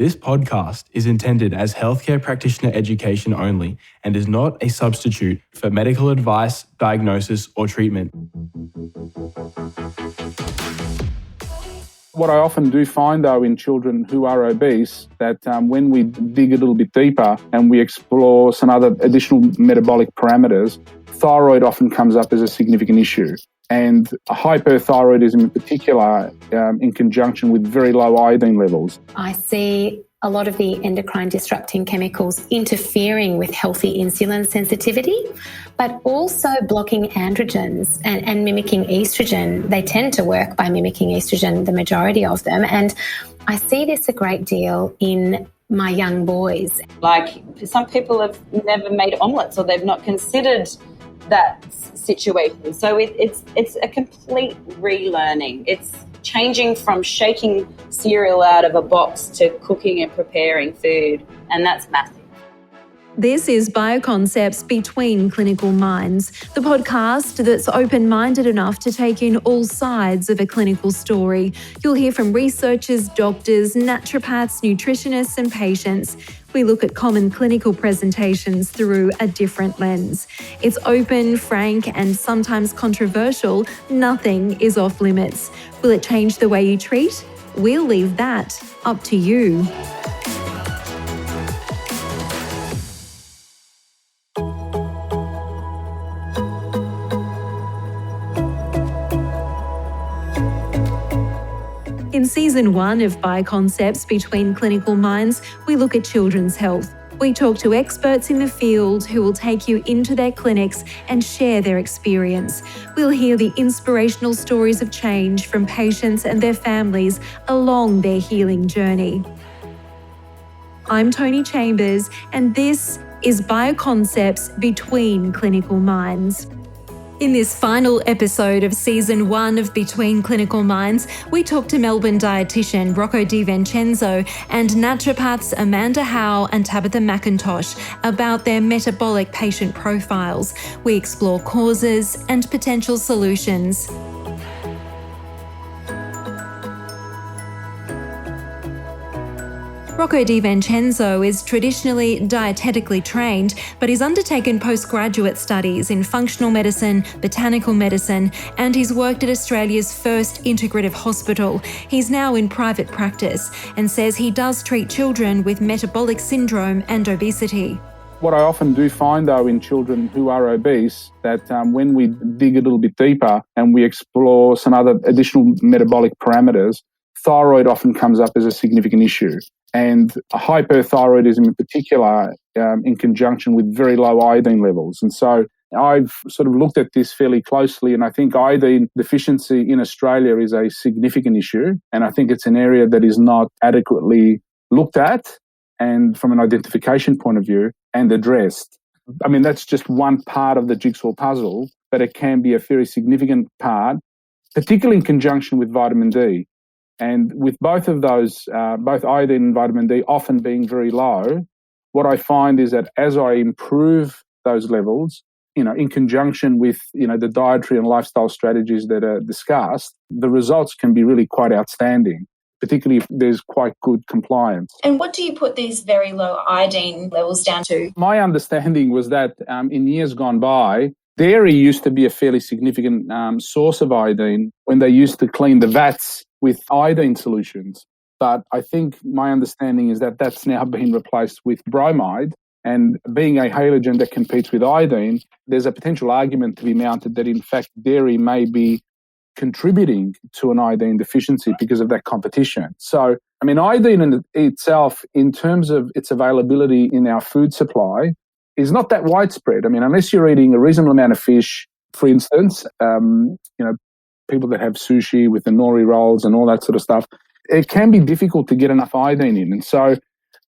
This podcast is intended as healthcare practitioner education only and is not a substitute for medical advice, diagnosis, or treatment. What I often do find, though, in children who are obese, that when we dig a little bit deeper and we explore some other additional metabolic parameters, thyroid often comes up as a significant issue. And hyperthyroidism in particular, in conjunction with very low iodine levels. I see a lot of the endocrine disrupting chemicals interfering with healthy insulin sensitivity, but also blocking androgens and mimicking estrogen. They tend to work by mimicking estrogen, the majority of them. And I see this a great deal in my young boys. Like, some people have never made omelettes or they've not considered that situation. So it's a complete relearning. It's changing from shaking cereal out of a box to cooking and preparing food, and that's massive. This is Bioconcepts Between Clinical Minds, the podcast that's open-minded enough to take in all sides of a clinical story. You'll hear from researchers, doctors, naturopaths, nutritionists, and patients. We look at common clinical presentations through a different lens. It's open, frank, and sometimes controversial. Nothing is off limits. Will it change the way you treat? We'll leave that up to you. In Season 1 of Bioconcepts Between Clinical Minds, we look at children's health. We talk to experts in the field who will take you into their clinics and share their experience. We'll hear the inspirational stories of change from patients and their families along their healing journey. I'm Tony Chambers, and this is Bioconcepts Between Clinical Minds. In this final episode of Season 1 of Between Clinical Minds, we talk to Melbourne dietitian Rocco Di Vincenzo and naturopaths Amanda Howe and Tabitha McIntosh about their metabolic patient profiles. We explore causes and potential solutions. Rocco Di Vincenzo is traditionally dietetically trained, but he's undertaken postgraduate studies in functional medicine, botanical medicine, and he's worked at Australia's first integrative hospital. He's now in private practice and says he does treat children with metabolic syndrome and obesity. What I often do find, though, in children who are obese, that when we dig a little bit deeper and we explore some other additional metabolic parameters, thyroid often comes up as a significant issue. And hyperthyroidism in particular, in conjunction with very low iodine levels. And so I've sort of looked at this fairly closely, and I think iodine deficiency in Australia is a significant issue. And I think it's an area that is not adequately looked at, and from an identification point of view, and addressed. I mean, that's just one part of the jigsaw puzzle, but it can be a very significant part, particularly in conjunction with vitamin D. And with both of those, both iodine and vitamin D often being very low, what I find is that as I improve those levels, in conjunction with, the dietary and lifestyle strategies that are discussed, the results can be really quite outstanding, particularly if there's quite good compliance. And what do you put these very low iodine levels down to? My understanding was that in years gone by, dairy used to be a fairly significant source of iodine when they used to clean the vats with iodine solutions. But I think my understanding is that that's now been replaced with bromide. And being a halogen that competes with iodine, there's a potential argument to be mounted that, in fact, dairy may be contributing to an iodine deficiency because of that competition. So, iodine in itself, in terms of its availability in our food supply, is not that widespread. Unless you're eating a reasonable amount of fish, for instance, people that have sushi with the nori rolls and all that sort of stuff, it can be difficult to get enough iodine in. And so,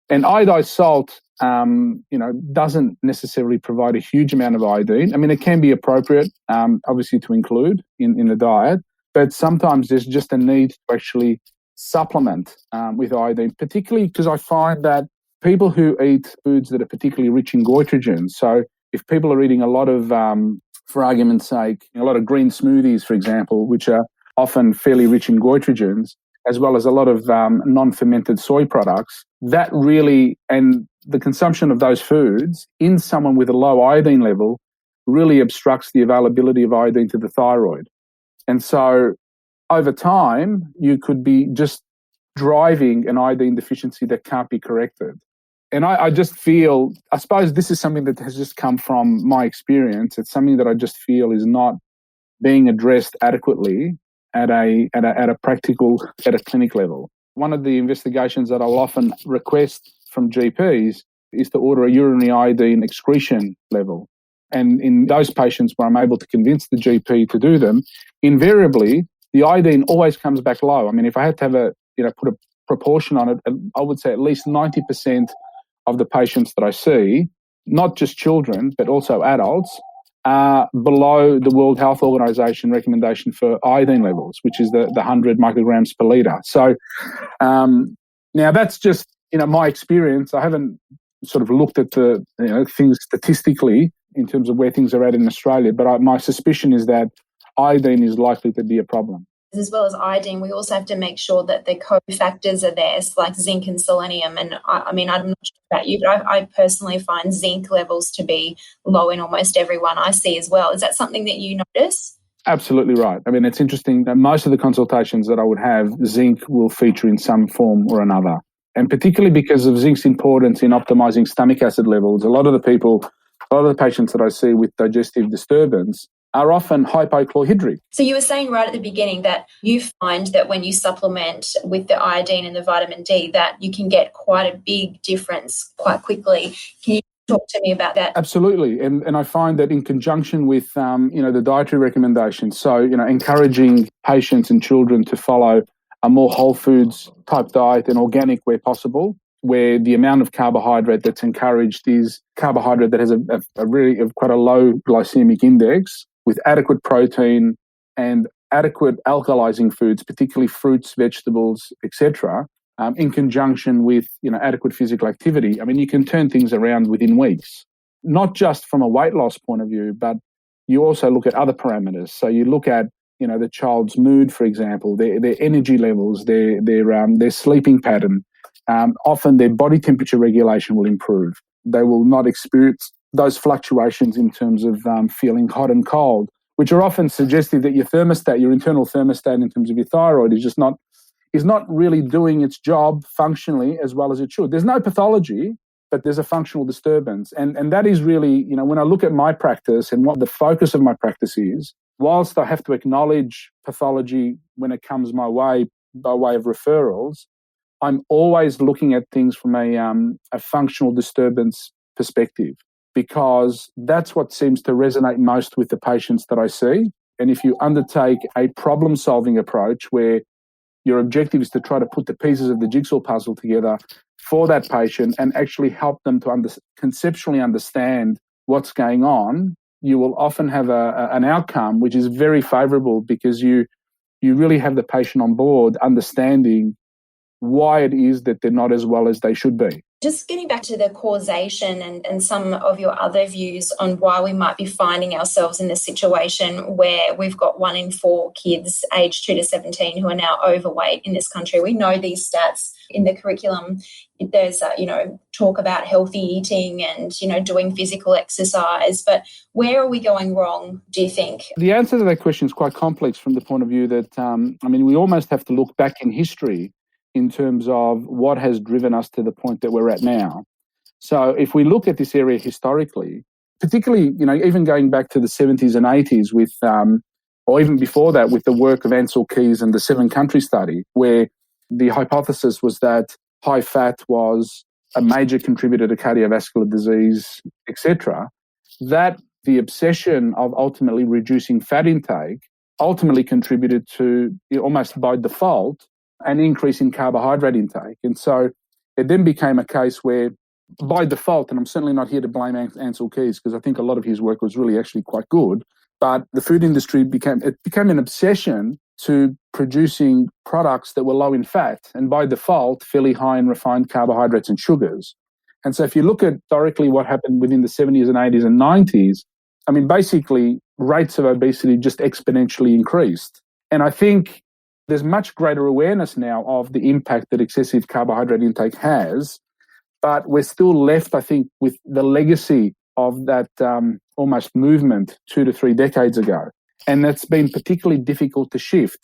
and iodized salt, doesn't necessarily provide a huge amount of iodine. It can be appropriate, obviously, to include in the diet, but sometimes there's just a need to actually supplement with iodine, particularly because I find that people who eat foods that are particularly rich in goitrogen, so if people are eating a lot of for argument's sake, a lot of green smoothies, for example, which are often fairly rich in goitrogens, as well as a lot of non-fermented soy products, that really, and the consumption of those foods in someone with a low iodine level really obstructs the availability of iodine to the thyroid. And so over time, you could be just driving an iodine deficiency that can't be corrected. And I just feel, I suppose this is something that has just come from my experience. It's something that I just feel is not being addressed adequately at a clinic level. One of the investigations that I'll often request from GPs is to order a urinary iodine excretion level. And in those patients where I'm able to convince the GP to do them, invariably the iodine always comes back low. I mean, if I had to have put a proportion on it, I would say at least 90% of the patients that I see, not just children, but also adults, are below the World Health Organization recommendation for iodine levels, which is the 100 micrograms per litre. So now that's just, my experience. I haven't sort of looked at the things statistically in terms of where things are at in Australia, but my suspicion is that iodine is likely to be a problem. As well as iodine, we also have to make sure that the cofactors are there, so like zinc and selenium. And I mean, I'm not sure about you, but I personally find zinc levels to be low in almost everyone I see as well. Is that something that you notice? Absolutely right. I mean, it's interesting that most of the consultations that I would have, zinc will feature in some form or another. And particularly because of zinc's importance in optimizing stomach acid levels, a lot of the patients that I see with digestive disturbance are often hypochlorhydric. So you were saying right at the beginning that you find that when you supplement with the iodine and the vitamin D that you can get quite a big difference quite quickly. Can you talk to me about that? Absolutely. And I find that in conjunction with, the dietary recommendations, so, encouraging patients and children to follow a more whole foods type diet and organic where possible, where the amount of carbohydrate that's encouraged is carbohydrate that has quite a low glycemic index, with adequate protein and adequate alkalizing foods, particularly fruits, vegetables, etc., in conjunction with adequate physical activity. I mean, you can turn things around within weeks, not just from a weight loss point of view, but you also look at other parameters. So you look at the child's mood, for example, their energy levels, their sleeping pattern. Often their body temperature regulation will improve. They will not experience those fluctuations in terms of feeling hot and cold, which are often suggestive that your internal thermostat in terms of your thyroid is not really doing its job functionally as well as it should. There's no pathology, but there's a functional disturbance. And that is really, when I look at my practice and what the focus of my practice is, whilst I have to acknowledge pathology when it comes my way by way of referrals, I'm always looking at things from a functional disturbance perspective, because that's what seems to resonate most with the patients that I see. And if you undertake a problem-solving approach where your objective is to try to put the pieces of the jigsaw puzzle together for that patient and actually help them to conceptually understand what's going on, you will often have an outcome which is very favourable, because you really have the patient on board understanding why it is that they're not as well as they should be. Just getting back to the causation and some of your other views on why we might be finding ourselves in this situation where we've got 1 in 4 kids aged 2 to 17 who are now overweight in this country. We know these stats in the curriculum. There's, talk about healthy eating and, doing physical exercise. But where are we going wrong, do you think? The answer to that question is quite complex from the point of view that, we almost have to look back in history in terms of what has driven us to the point that we're at now. So if we look at this area historically, particularly, even going back to the 70s and 80s with, or even before that with the work of Ansel Keys and the 7-country study, where the hypothesis was that high fat was a major contributor to cardiovascular disease, etc., that the obsession of ultimately reducing fat intake ultimately contributed to, almost by default, an increase in carbohydrate intake. And so it then became a case where, by default, and I'm certainly not here to blame Ansel Keys because I think a lot of his work was really actually quite good, but the food industry became an obsession to producing products that were low in fat and by default fairly high in refined carbohydrates and sugars. And so if you look at historically what happened within the 70s and 80s and 90s, basically rates of obesity just exponentially increased. And I think there's much greater awareness now of the impact that excessive carbohydrate intake has, but we're still left, I think, with the legacy of that almost movement 2 to 3 decades ago. And that's been particularly difficult to shift,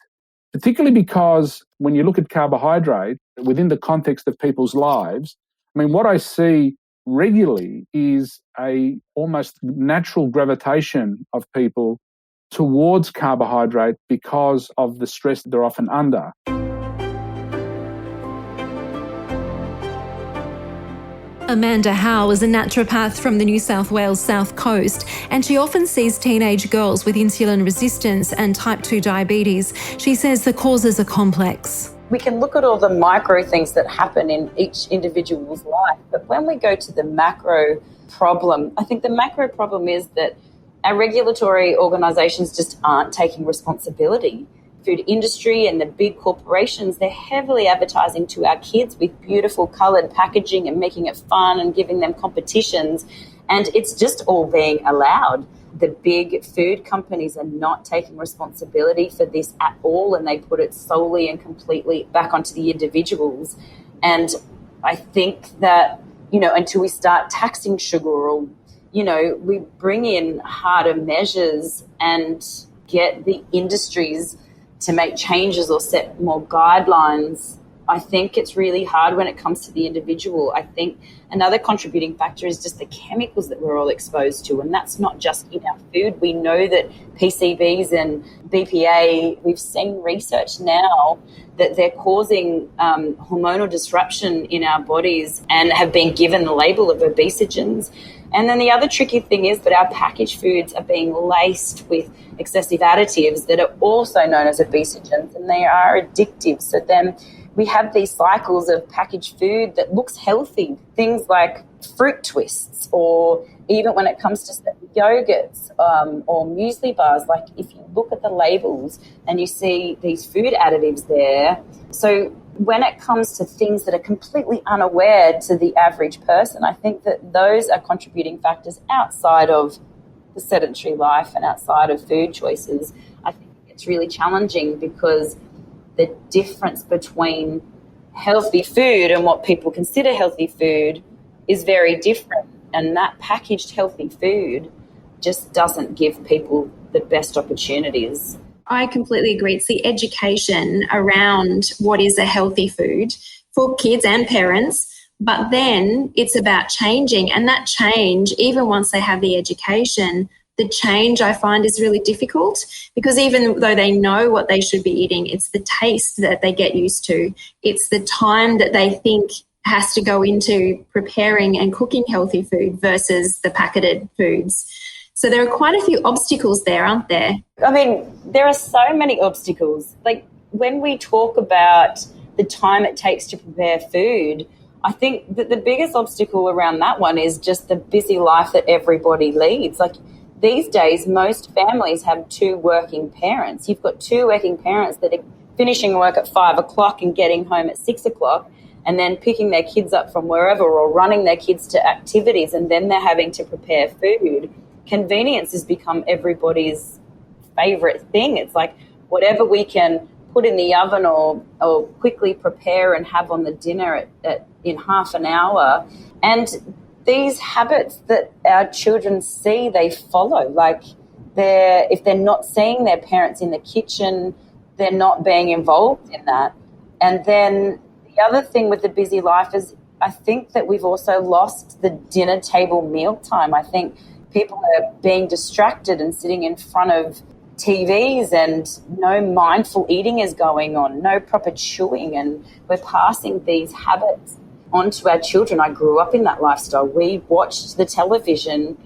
particularly because when you look at carbohydrate within the context of people's lives, I mean, what I see regularly is a almost natural gravitation of people towards carbohydrate because of the stress they're often under. Amanda Howe is a naturopath from the New South Wales South Coast, and she often sees teenage girls with insulin resistance and type 2 diabetes. She says the causes are complex. We can look at all the micro things that happen in each individual's life, but when we go to the macro problem, I think the macro problem is that our regulatory organisations just aren't taking responsibility. Food industry and the big corporations, they're heavily advertising to our kids with beautiful coloured packaging and making it fun and giving them competitions, and it's just all being allowed. The big food companies are not taking responsibility for this at all, and they put it solely and completely back onto the individuals. And I think that, until we start taxing sugar, or, we bring in harder measures and get the industries to make changes or set more guidelines, I think it's really hard when it comes to the individual. I think another contributing factor is just the chemicals that we're all exposed to, and that's not just in our food. We know that PCBs and BPA, we've seen research now that they're causing hormonal disruption in our bodies and have been given the label of obesogens. And then the other tricky thing is that our packaged foods are being laced with excessive additives that are also known as obesogens, and they are addictive. So then we have these cycles of packaged food that looks healthy, things like fruit twists, or even when it comes to certain yogurts or muesli bars, like if you look at the labels and you see these food additives there. So when it comes to things that are completely unaware to the average person, I think that those are contributing factors outside of the sedentary life and outside of food choices. I think it's really challenging because the difference between healthy food and what people consider healthy food is very different. And that packaged healthy food just doesn't give people the best opportunities. I completely agree. It's the education around what is a healthy food for kids and parents, but then it's about changing. And that change, even once they have the education, the change I find is really difficult, because even though they know what they should be eating, it's the taste that they get used to. It's the time that they think has to go into preparing and cooking healthy food versus the packeted foods. So there are quite a few obstacles there, aren't there? I mean, there are so many obstacles. Like when we talk about the time it takes to prepare food, I think that the biggest obstacle around that one is just the busy life that everybody leads. Like these days, most families have 2 working parents. You've got 2 working parents that are finishing work at 5 o'clock and getting home at 6 o'clock, and then picking their kids up from wherever or running their kids to activities, and then they're having to prepare food. Convenience has become everybody's favourite thing. It's like whatever we can put in the oven or quickly prepare and have on the dinner in half an hour. And these habits that our children see, they follow. Like if they're not seeing their parents in the kitchen, they're not being involved in that. And then the other thing with the busy life is I think that we've also lost the dinner table meal time. I think people are being distracted and sitting in front of TVs, and no mindful eating is going on, no proper chewing, and we're passing these habits on to our children. I grew up in that lifestyle. We watched the television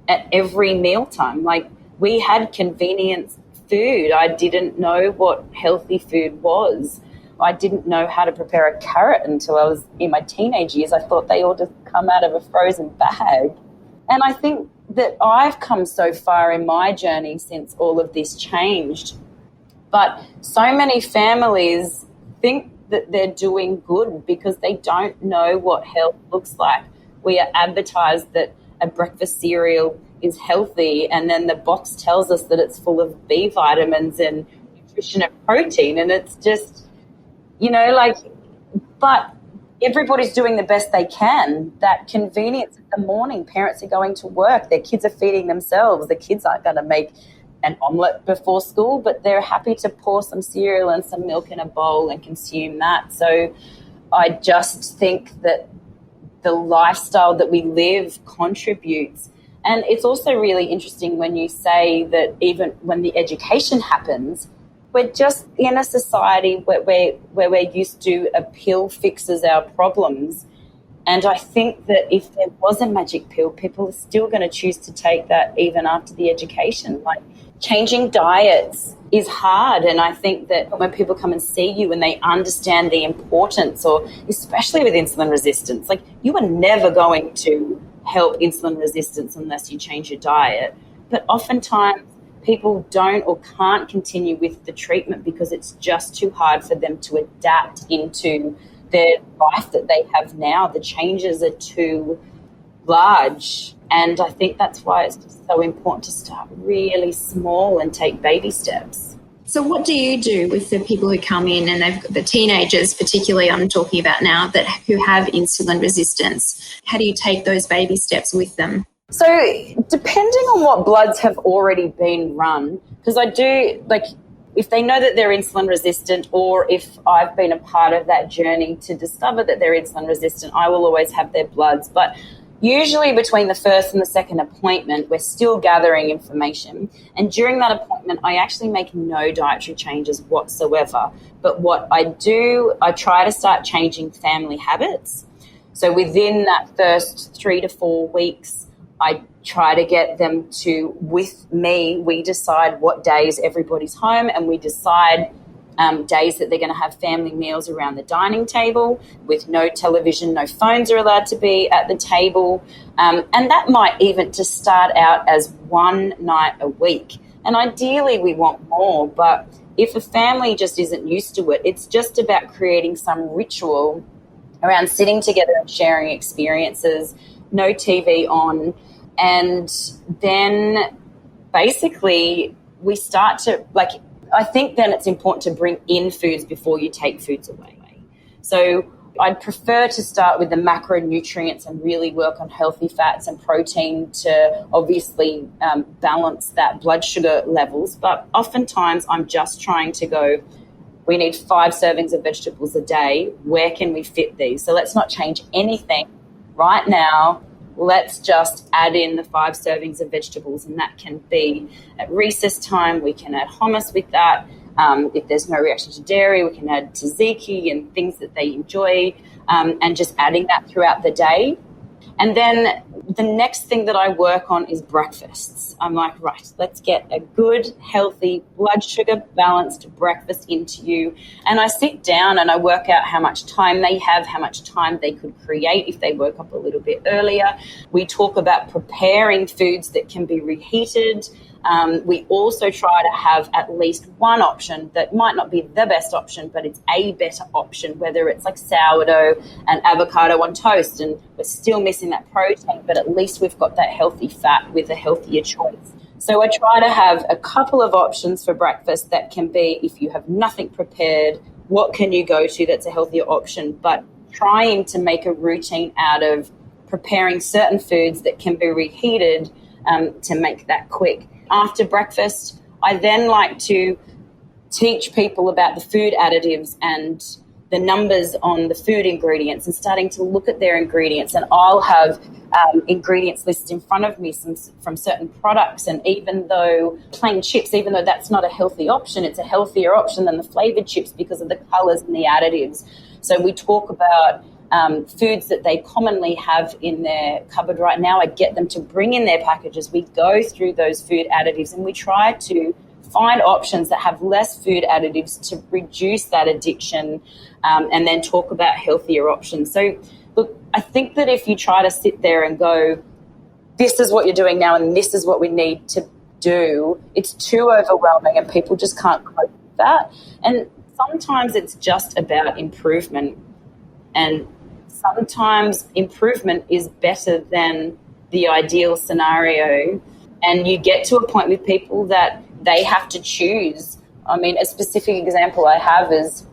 at every mealtime. Like we had convenience food. I didn't know what healthy food was. I didn't know how to prepare a carrot until I was in my teenage years. I thought they all just come out of a frozen bag. And I think that I've come so far in my journey since all of this changed. But so many families think that they're doing good because they don't know what health looks like. We are advertised that a breakfast cereal is healthy, and then the box tells us that it's full of B vitamins and nutrition and protein. And it's just, but everybody's doing the best they can. That convenience in the morning, parents are going to work, their kids are feeding themselves. The kids aren't going to make an omelette before school, but they're happy to pour some cereal and some milk in a bowl and consume that. So I just think that the lifestyle that we live contributes. And it's also really interesting when you say that even when the education happens, we're just in a society where we're used to a pill fixes our problems. And I think that if there was a magic pill, people are still going to choose to take that even after the education. Like, changing diets is hard. And I think that when people come and see you and they understand the importance, or especially with insulin resistance, like, you are never going to help insulin resistance unless you change your diet. But oftentimes people don't or can't continue with the treatment because it's just too hard for them to adapt into their life that they have now. The changes are too large. And I think that's why it's just so important to start really small and take baby steps. So what do you do with the people who come in, and they've got the teenagers particularly I'm talking about now, who have insulin resistance? How do you take those baby steps with them? So depending on what bloods have already been run, because I do, like, if they know that they're insulin resistant, or if I've been a part of that journey to discover that they're insulin resistant, I will always have their bloods. But usually between the first and the second appointment, we're still gathering information. And during that appointment, I actually make no dietary changes whatsoever. But what I do, I try to start changing family habits. So within that first 3 to 4 weeks, I try to get them to, with me, we decide what days everybody's home, and we decide days that they're going to have family meals around the dining table with no television, no phones are allowed to be at the table. And that might even just start out as one night a week. And ideally we want more, but if a family just isn't used to it, it's just about creating some ritual around sitting together and sharing experiences, no TV on. And then basically we start to, like, I think then it's important to bring in foods before you take foods away. So I'd prefer to start with the macronutrients and really work on healthy fats and protein to obviously balance that blood sugar levels. But oftentimes I'm just trying to go, we need 5 servings of vegetables a day. Where can we fit these? So let's not change anything right now. Let's just add in the 5 servings of vegetables, and that can be at recess time. We can add hummus with that. If there's no reaction to dairy, we can add tzatziki and things that they enjoy, and just adding that throughout the day. And then the next thing that I work on is breakfasts. I'm like, right, let's get a good, healthy, blood sugar balanced breakfast into you. And I sit down and I work out how much time they have, how much time they could create if they woke up a little bit earlier. We talk about preparing foods that can be reheated. We also try to have at least one option that might not be the best option, but it's a better option, whether it's like sourdough and avocado on toast, and we're still missing that protein, but at least we've got that healthy fat with a healthier choice. So I try to have a couple of options for breakfast that can be, if you have nothing prepared, what can you go to that's a healthier option, but trying to make a routine out of preparing certain foods that can be reheated to make that quick. After breakfast, I then like to teach people about the food additives and the numbers on the food ingredients, and starting to look at their ingredients. And I'll have ingredients lists in front of me from certain products. And even though plain chips, even though that's not a healthy option, it's a healthier option than the flavored chips because of the colors and the additives. So we talk about foods that they commonly have in their cupboard right now. I get them to bring in their packages. We go through those food additives and we try to find options that have less food additives to reduce that addiction, and then talk about healthier options. So look, I think that if you try to sit there and go, this is what you're doing now and this is what we need to do, it's too overwhelming and people just can't cope with that. And sometimes it's just about improvement, and sometimes improvement is better than the ideal scenario. And you get to a point with people that they have to choose, I mean, a specific example I have is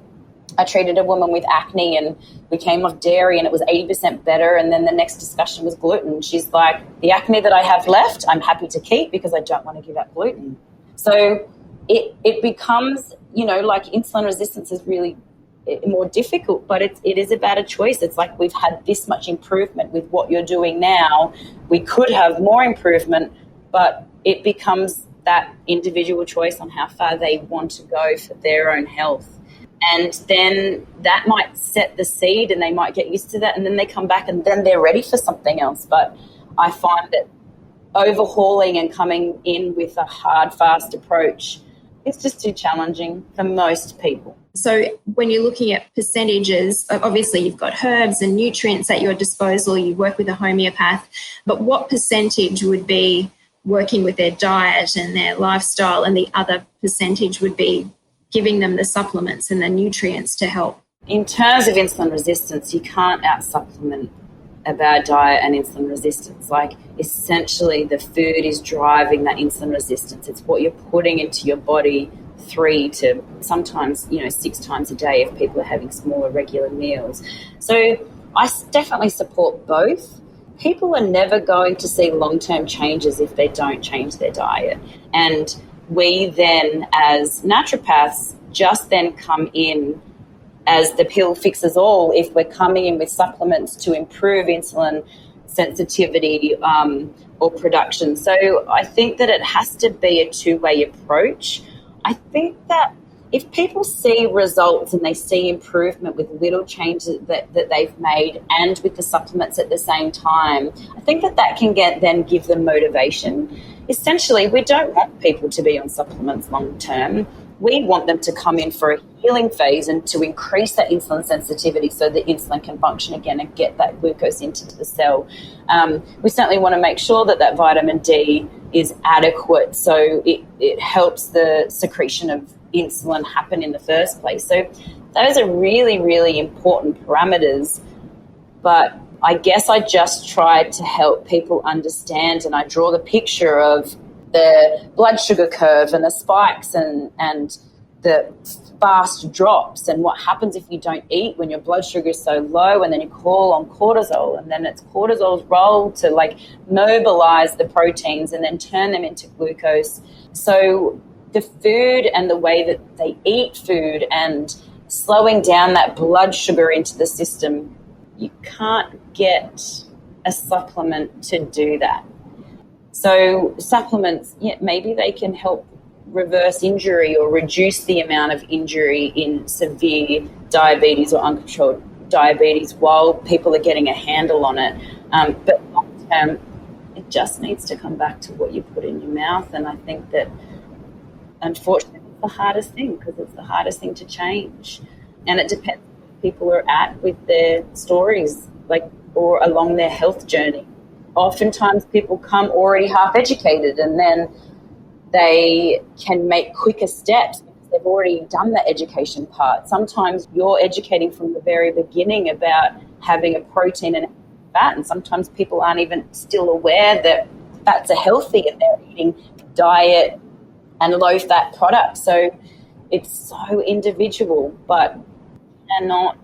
I treated a woman with acne and we came off dairy and it was 80% better. And then the next discussion was gluten. She's like, the acne that I have left, I'm happy to keep because I don't want to give up gluten. So it becomes, like insulin resistance is really more difficult, but it is about a choice. It's like we've had this much improvement with what you're doing now. We could have more improvement, but it becomes that individual choice on how far they want to go for their own health. And then that might set the seed and they might get used to that, and then they come back and then they're ready for something else. But I find that overhauling and coming in with a hard, fast approach is just too challenging for most people. So when you're looking at percentages, obviously you've got herbs and nutrients at your disposal, you work with a homeopath, but what percentage would be working with their diet and their lifestyle, and the other percentage would be giving them the supplements and the nutrients to help? In terms of insulin resistance, you can't out-supplement a bad diet and insulin resistance. Like, essentially the food is driving that insulin resistance. It's what you're putting into your body 3 to sometimes 6 times a day if people are having smaller regular meals. So I definitely support both. People are never going to see long-term changes if they don't change their diet. And we then, as naturopaths, just then come in as the pill fixes all if we're coming in with supplements to improve insulin sensitivity or production. So I think that it has to be a two-way approach. I think that if people see results and they see improvement with little changes that they've made and with the supplements at the same time, I think that can give them motivation. Essentially, we don't want people to be on supplements long term. We want them to come in for a healing phase and to increase that insulin sensitivity so that insulin can function again and get that glucose into the cell. We certainly want to make sure that vitamin D is adequate so it helps the secretion of insulin happen in the first place. So those are really, really important parameters. But I guess I just tried to help people understand, and I draw the picture of the blood sugar curve and the spikes and the fast drops and what happens if you don't eat when your blood sugar is so low, and then you call on cortisol, and then it's cortisol's role to mobilize the proteins and then turn them into glucose. So the food and the way that they eat food and slowing down that blood sugar into the system, you can't get a supplement to do that. So supplements, maybe they can help reverse injury or reduce the amount of injury in severe diabetes or uncontrolled diabetes while people are getting a handle on it. But long term, it just needs to come back to what you put in your mouth. And I think that, unfortunately, it's the hardest thing because it's the hardest thing to change. And it depends where people are at with their stories, or along their health journey. Oftentimes people come already half educated and then they can make quicker steps because they've already done the education part. Sometimes you're educating from the very beginning about having a protein and fat, and sometimes people aren't even still aware that fats are healthy and they're eating diet and low-fat products. So it's so individual, but cannot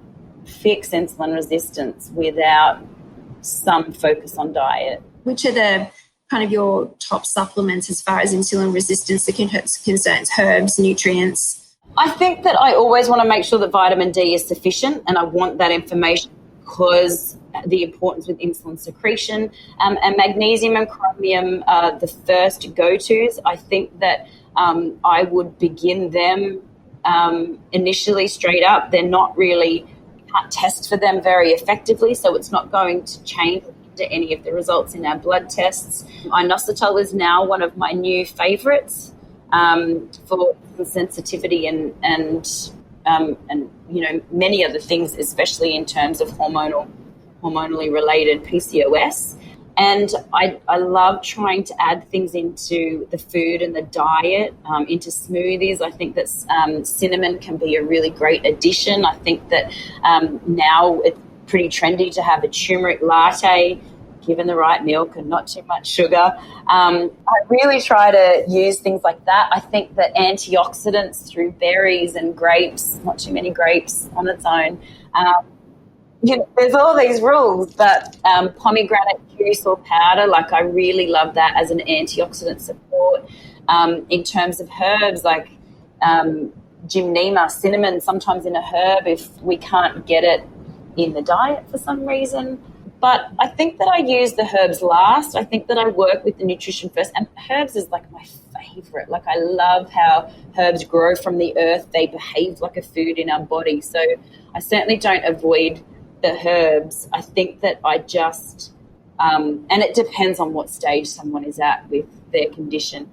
fix insulin resistance without some focus on diet. Which are the kind of your top supplements as far as insulin resistance concerns, herbs, nutrients? I think that I always want to make sure that vitamin D is sufficient, and I want that information because the importance with insulin secretion. And magnesium and chromium are the first go-tos. I think that I would begin them initially straight up. They're not really, can't test for them very effectively, so it's not going to change any of the results in our blood tests. Inositol is now one of my new favorites for sensitivity and many other things, especially in terms of hormonally related PCOS. And I love trying to add things into the food and the diet, into smoothies. I think that cinnamon can be a really great addition. I think that now it's pretty trendy to have a turmeric latte given the right milk and not too much sugar. I really try to use things like that. I think that antioxidants through berries and grapes, not too many grapes on its own. There's all these rules, but pomegranate juice or powder, like I really love that as an antioxidant support. In terms of herbs, like gymnema, cinnamon, sometimes in a herb if we can't get it in the diet for some reason. But I think that I use the herbs last. I think that I work with the nutrition first. And herbs is like my favourite. Like I love how herbs grow from the earth. They behave like a food in our body. So I certainly don't avoid the herbs. I think that I just, and it depends on what stage someone is at with their condition.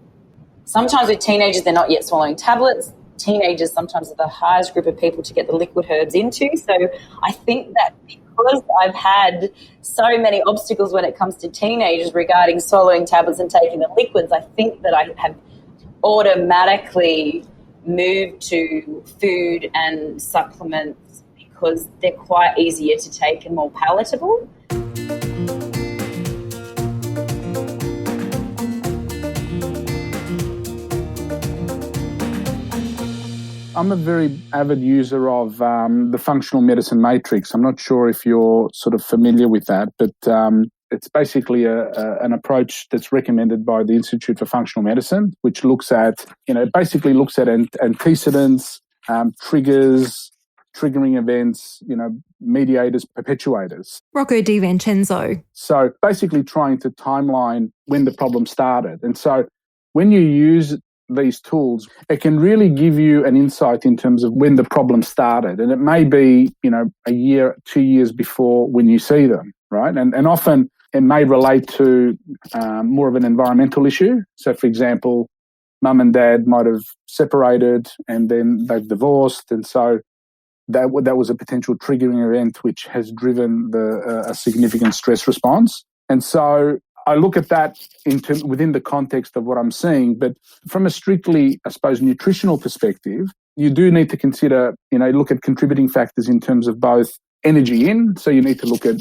Sometimes with teenagers, they're not yet swallowing tablets. Teenagers sometimes are the hardest group of people to get the liquid herbs into. So I think that because I've had so many obstacles when it comes to teenagers regarding swallowing tablets and taking the liquids, I think that I have automatically moved to food and supplements because they're quite easier to take and more palatable. I'm a very avid user of the functional medicine matrix. I'm not sure if you're sort of familiar with that, but it's basically an approach that's recommended by the Institute for Functional Medicine, which looks at, basically looks at antecedents, triggers, triggering events, mediators, perpetuators. Rocco Di Vincenzo. So basically trying to timeline when the problem started. And so when you use these tools, it can really give you an insight in terms of when the problem started. And it may be, a year, 2 years before when you see them, right? And often it may relate to more of an environmental issue. So, for example, mum and dad might have separated and then they've divorced. And so that was a potential triggering event which has driven a significant stress response. And so I look at that within the context of what I'm seeing, but from a strictly, I suppose, nutritional perspective, you do need to consider, look at contributing factors in terms of both energy in, so you need to look at,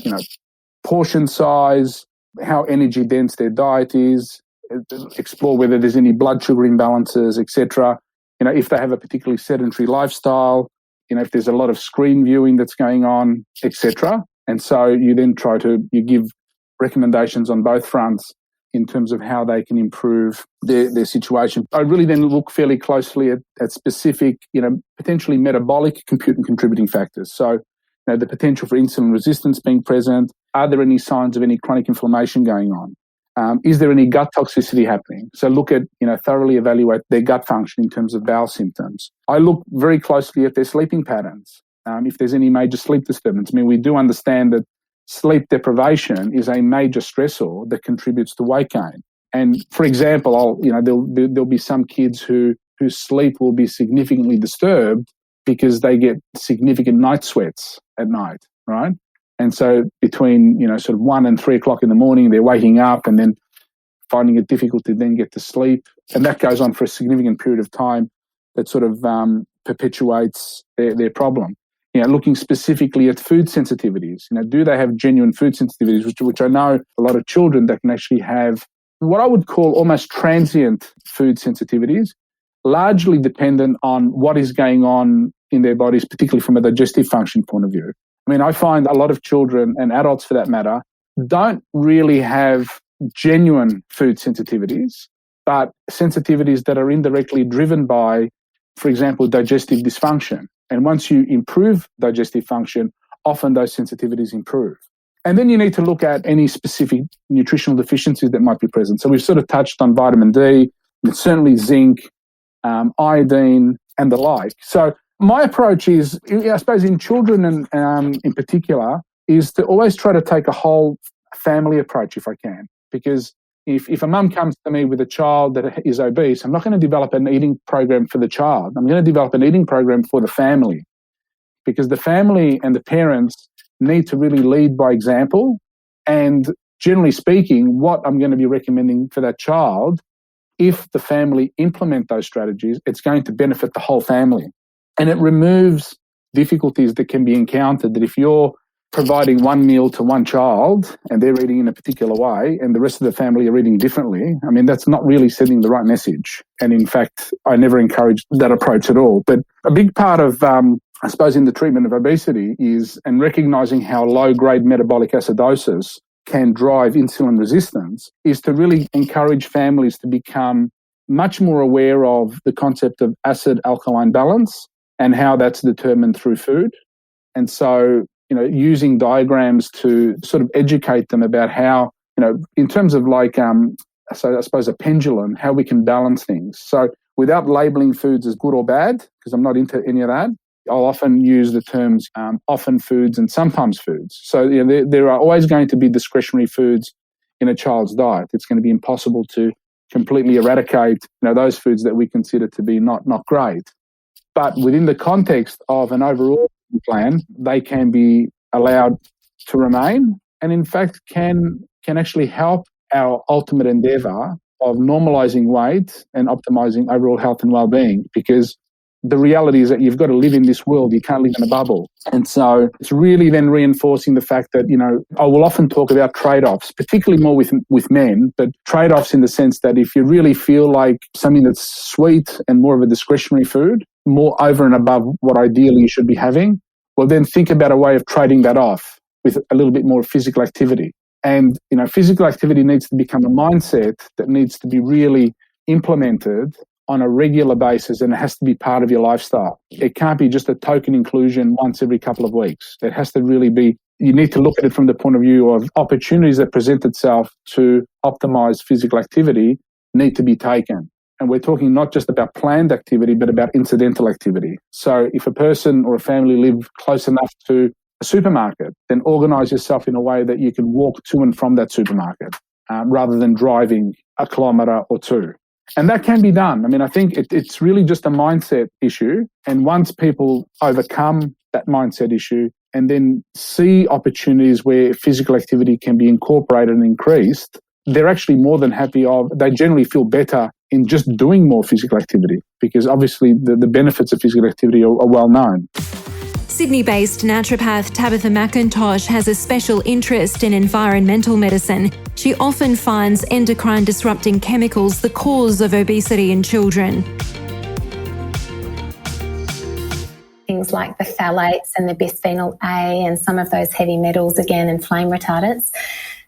portion size, how energy dense their diet is, explore whether there's any blood sugar imbalances, etc. If they have a particularly sedentary lifestyle, if there's a lot of screen viewing that's going on, etc. And so you then you give recommendations on both fronts in terms of how they can improve their situation. I really then look fairly closely at specific, potentially metabolic contributing factors. So, the potential for insulin resistance being present. Are there any signs of any chronic inflammation going on? Is there any gut toxicity happening? So look at, thoroughly evaluate their gut function in terms of bowel symptoms. I look very closely at their sleeping patterns. If there's any major sleep disturbance. We do understand that sleep deprivation is a major stressor that contributes to weight gain. And for example, there'll be some kids whose sleep will be significantly disturbed because they get significant night sweats at night, right? And so between, sort of 1 and 3 o'clock in the morning, they're waking up and then finding it difficult to then get to sleep. And that goes on for a significant period of time that sort of perpetuates their problem. Looking specifically at food sensitivities, do they have genuine food sensitivities, which I know a lot of children that can actually have what I would call almost transient food sensitivities, largely dependent on what is going on in their bodies, particularly from a digestive function point of view. I find a lot of children and adults for that matter don't really have genuine food sensitivities, but sensitivities that are indirectly driven by, for example, digestive dysfunction. And once you improve digestive function, often those sensitivities improve. And then you need to look at any specific nutritional deficiencies that might be present. So we've sort of touched on vitamin D, certainly zinc, iodine, and the like. So my approach is, I suppose in children and in particular, is to always try to take a whole family approach if I can. Because if a mum comes to me with a child that is obese, I'm not going to develop an eating program for the child. I'm going to develop an eating program for the family, because the family and the parents need to really lead by example. And generally speaking, what I'm going to be recommending for that child, if the family implement those strategies, it's going to benefit the whole family. And it removes difficulties that can be encountered, that if you're providing one meal to one child and they're eating in a particular way and the rest of the family are eating differently, I mean, that's not really sending the right message. And in fact, I never encourage that approach at all. But a big part of, I suppose, in the treatment of obesity is, and recognizing how low-grade metabolic acidosis can drive insulin resistance, is to really encourage families to become much more aware of the concept of acid-alkaline balance and how that's determined through food. And so, using diagrams to sort of educate them about how, in terms of like, so I suppose a pendulum, how we can balance things. So without labeling foods as good or bad, because I'm not into any of that, I'll often use the terms often foods and sometimes foods. So there are always going to be discretionary foods in a child's diet. It's going to be impossible to completely eradicate, those foods that we consider to be not great. But within the context of an overall plan, they can be allowed to remain, and in fact can actually help our ultimate endeavour of normalising weight and optimising overall health and well-being, because the reality is that you've got to live in this world. You can't live in a bubble. And so it's really then reinforcing the fact that, I will often talk about trade-offs, particularly more with men, but trade-offs in the sense that if you really feel like something that's sweet and more of a discretionary food, more over and above what ideally you should be having, well, then think about a way of trading that off with a little bit more physical activity. And, physical activity needs to become a mindset that needs to be really implemented on a regular basis, and it has to be part of your lifestyle. It can't be just a token inclusion once every couple of weeks. It has to really be, you need to look at it from the point of view of opportunities that present itself to optimize physical activity need to be taken. And we're talking not just about planned activity, but about incidental activity. So if a person or a family live close enough to a supermarket, then organize yourself in a way that you can walk to and from that supermarket rather than driving a kilometre or two. And that can be done. I mean, I think it's really just a mindset issue. And once people overcome that mindset issue and then see opportunities where physical activity can be incorporated and increased, they're actually more than happy they generally feel better in just doing more physical activity, because obviously the benefits of physical activity are well known. Sydney-based naturopath Tabitha McIntosh has a special interest in environmental medicine. She often finds endocrine-disrupting chemicals the cause of obesity in children. Things like the phthalates and the bisphenol A and some of those heavy metals again and flame retardants.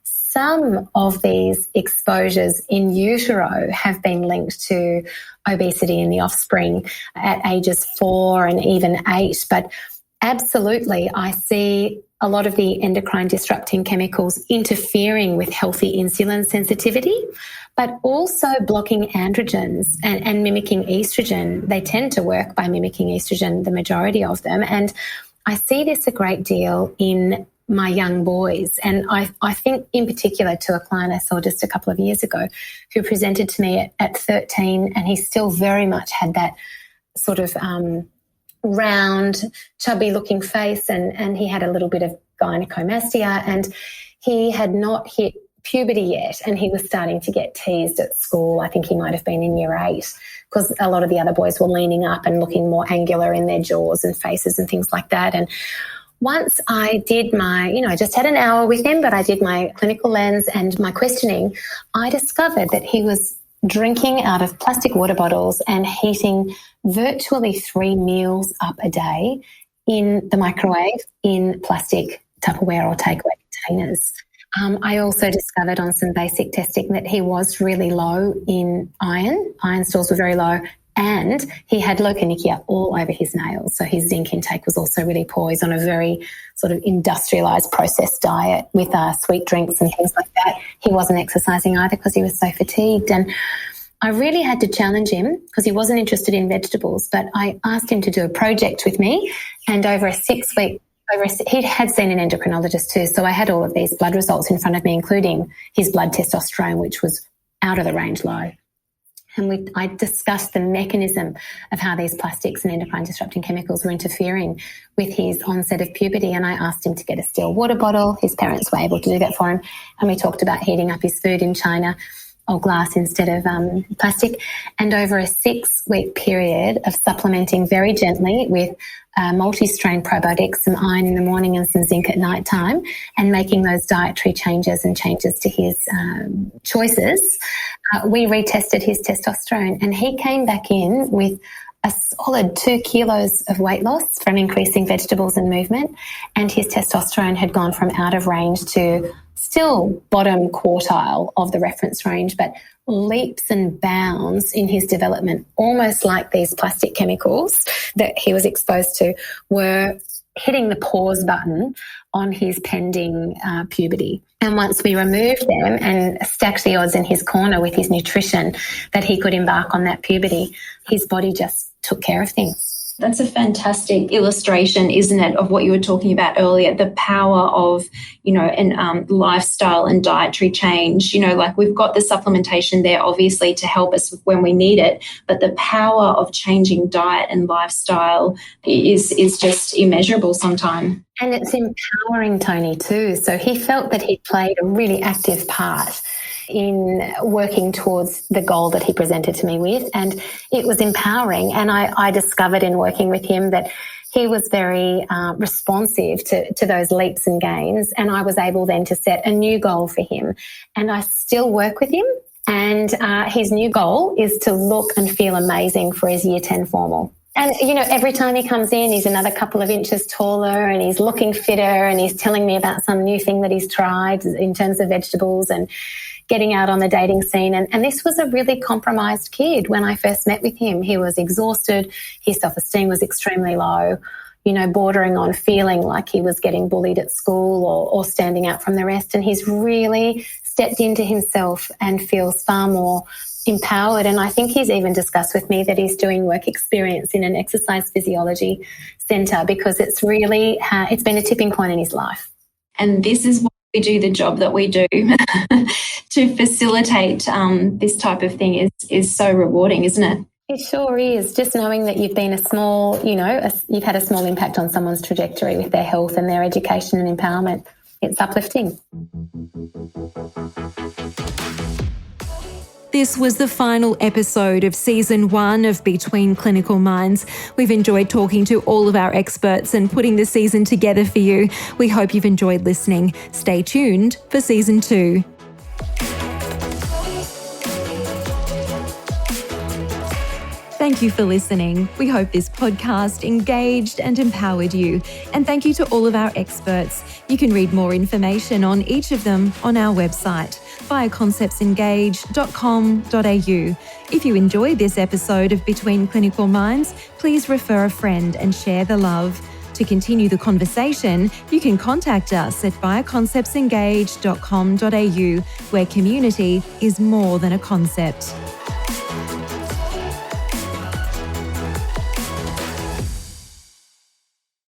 Some of these exposures in utero have been linked to obesity in the offspring at ages 4 and even 8, but absolutely, I see a lot of the endocrine disrupting chemicals interfering with healthy insulin sensitivity, but also blocking androgens and mimicking estrogen. They tend to work by mimicking estrogen, the majority of them. And I see this a great deal in my young boys. And I think in particular to a client I saw just a couple of years ago who presented to me at 13, and he still very much had that sort of round, chubby-looking face, and he had a little bit of gynecomastia, and he had not hit puberty yet, and he was starting to get teased at school. I think he might have been in year 8, because a lot of the other boys were leaning up and looking more angular in their jaws and faces and things like that. And once I did my, I just had an hour with him, but I did my clinical lens and my questioning, I discovered that he was drinking out of plastic water bottles and heating virtually 3 meals up a day in the microwave in plastic Tupperware or takeaway containers. I also discovered on some basic testing that he was really low in iron. Iron stores were very low, and he had leukonychia all over his nails. So his zinc intake was also really poor. He's on a very sort of industrialised processed diet with sweet drinks and things like that. He wasn't exercising either because he was so fatigued. And I really had to challenge him because he wasn't interested in vegetables, but I asked him to do a project with me, and over a 6-week, he had seen an endocrinologist too, so I had all of these blood results in front of me, including his blood testosterone, which was out of the range low. And I discussed the mechanism of how these plastics and endocrine disrupting chemicals were interfering with his onset of puberty, and I asked him to get a still water bottle. His parents were able to do that for him, and we talked about heating up his food in China. or glass instead of plastic. And over a 6-week period of supplementing very gently with multi-strain probiotics, some iron in the morning and some zinc at night time, and making those dietary changes and changes to his choices, we retested his testosterone, and he came back in with a solid 2 kilos of weight loss from increasing vegetables and movement, and his testosterone had gone from out of range to still bottom quartile of the reference range, but leaps and bounds in his development, almost like these plastic chemicals that he was exposed to were hitting the pause button on his pending puberty. And once we removed them and stacked the odds in his corner with his nutrition that he could embark on that puberty, his body just took care of things. That's a fantastic illustration, isn't it, of what you were talking about earlier, the power of, and lifestyle and dietary change. Like we've got the supplementation there, obviously, to help us when we need it, but the power of changing diet and lifestyle is just immeasurable sometimes. And it's empowering Tony too. So he felt that he played a really active part in working towards the goal that he presented to me with, and it was empowering. And I discovered in working with him that he was very responsive to those leaps and gains, and I was able then to set a new goal for him. And I still work with him, and his new goal is to look and feel amazing for his Year 10 formal. And, every time he comes in, he's another couple of inches taller and he's looking fitter, and he's telling me about some new thing that he's tried in terms of vegetables and getting out on the dating scene. And this was a really compromised kid when I first met with him. He was exhausted. His self-esteem was extremely low, bordering on feeling like he was getting bullied at school or standing out from the rest. And he's really stepped into himself and feels far more empowered. And I think he's even discussed with me that he's doing work experience in an exercise physiology centre because it's really, it's been a tipping point in his life. And this is why we do the job that we do. To facilitate this type of thing is so rewarding, isn't it? It sure is. Just knowing that you've been you've had a small impact on someone's trajectory with their health and their education and empowerment. It's uplifting. This was the final episode of Season 1 of Between Clinical Minds. We've enjoyed talking to all of our experts and putting the season together for you. We hope you've enjoyed listening. Stay tuned for Season 2. Thank you for listening. We hope this podcast engaged and empowered you. And thank you to all of our experts. You can read more information on each of them on our website, bioconceptsengage.com.au. If you enjoyed this episode of Between Clinical Minds, please refer a friend and share the love. To continue the conversation, you can contact us at bioconceptsengage.com.au, where community is more than a concept.